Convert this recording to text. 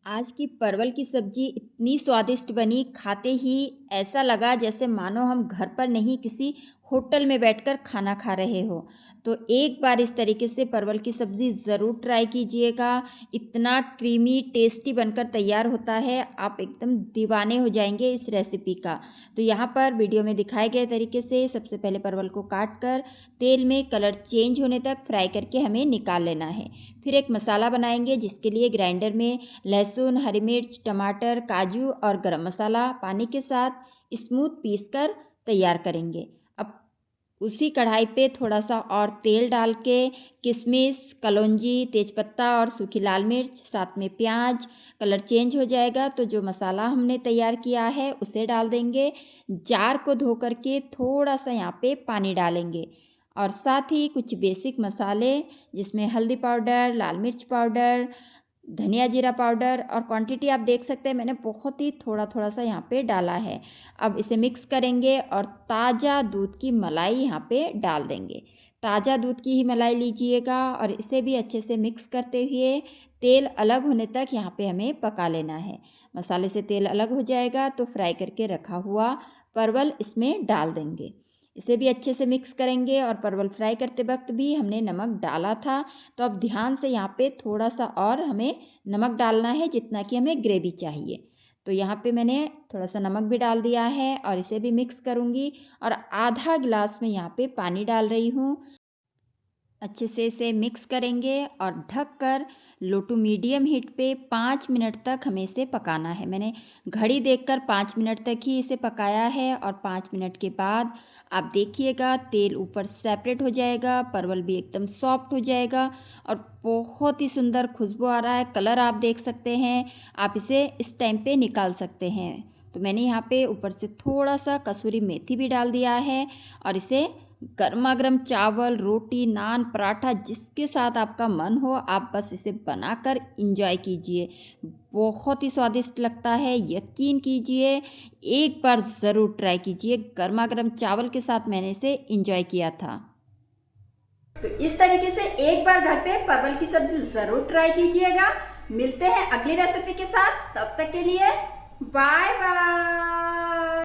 आज की परवल की सब्जी इतनी स्वादिष्ट बनी, खाते ही ऐसा लगा जैसे मानो हम घर पर नहीं किसी होटल में बैठकर खाना खा रहे हो। तो एक बार इस तरीके से परवल की सब्ज़ी ज़रूर ट्राई कीजिएगा। इतना क्रीमी टेस्टी बनकर तैयार होता है, आप एकदम दीवाने हो जाएंगे इस रेसिपी का। तो यहाँ पर वीडियो में दिखाए गए तरीके से सबसे पहले परवल को काट कर तेल में कलर चेंज होने तक फ्राई करके हमें निकाल लेना है। फिर एक मसाला बनाएंगे जिसके लिए ग्राइंडर में लहसुन, हरी मिर्च, टमाटर, काजू और गरम मसाला पानी के साथ स्मूथ पीस कर तैयार करेंगे। अब उसी कढ़ाई पे थोड़ा सा और तेल डाल के किशमिश, कलौंजी, तेजपत्ता और सूखी लाल मिर्च, साथ में प्याज, कलर चेंज हो जाएगा तो जो मसाला हमने तैयार किया है उसे डाल देंगे। जार को धो करके थोड़ा सा यहाँ पे पानी डालेंगे और साथ ही कुछ बेसिक मसाले जिसमें हल्दी पाउडर, लाल मिर्च पाउडर, धनिया जीरा पाउडर और क्वांटिटी आप देख सकते हैं मैंने बहुत ही थोड़ा थोड़ा सा यहाँ पे डाला है। अब इसे मिक्स करेंगे और ताज़ा दूध की मलाई यहाँ पे डाल देंगे। ताज़ा दूध की ही मलाई लीजिएगा और इसे भी अच्छे से मिक्स करते हुए तेल अलग होने तक यहाँ पे हमें पका लेना है। मसाले से तेल अलग हो जाएगा तो फ्राई करके रखा हुआ परवल इसमें डाल देंगे। इसे भी अच्छे से मिक्स करेंगे और परवल फ्राई करते वक्त भी हमने नमक डाला था, तो अब ध्यान से यहाँ पे थोड़ा सा और हमें नमक डालना है जितना कि हमें ग्रेवी चाहिए। तो यहाँ पे मैंने थोड़ा सा नमक भी डाल दिया है और इसे भी मिक्स करूँगी और आधा गिलास में यहाँ पे पानी डाल रही हूँ। अच्छे से इसे मिक्स करेंगे और ढक कर लो टू मीडियम हीट पे 5 मिनट तक हमें इसे पकाना है। मैंने घड़ी देखकर 5 मिनट तक ही इसे पकाया है और 5 मिनट के बाद आप देखिएगा तेल ऊपर सेपरेट हो जाएगा, परवल भी एकदम सॉफ्ट हो जाएगा और बहुत ही सुंदर खुशबू आ रहा है। कलर आप देख सकते हैं, आप इसे इस टाइम पे निकाल सकते हैं। तो मैंने यहाँ पे ऊपर से थोड़ा सा कसूरी मेथी भी डाल दिया है और इसे गर्मा गर्म चावल, रोटी, नान, पराठा जिसके साथ आपका मन हो आप बस इसे बनाकर इंजॉय कीजिए। बहुत ही स्वादिष्ट लगता है, यकीन कीजिए। एक बार ज़रूर ट्राई कीजिए। गर्मा गर्म चावल के साथ मैंने इसे इंजॉय किया था। तो इस तरीके से एक बार घर पे परवल की सब्जी जरूर ट्राई कीजिएगा। मिलते हैं अगली रेसिपी के साथ, तब तक के लिए बाय बाय।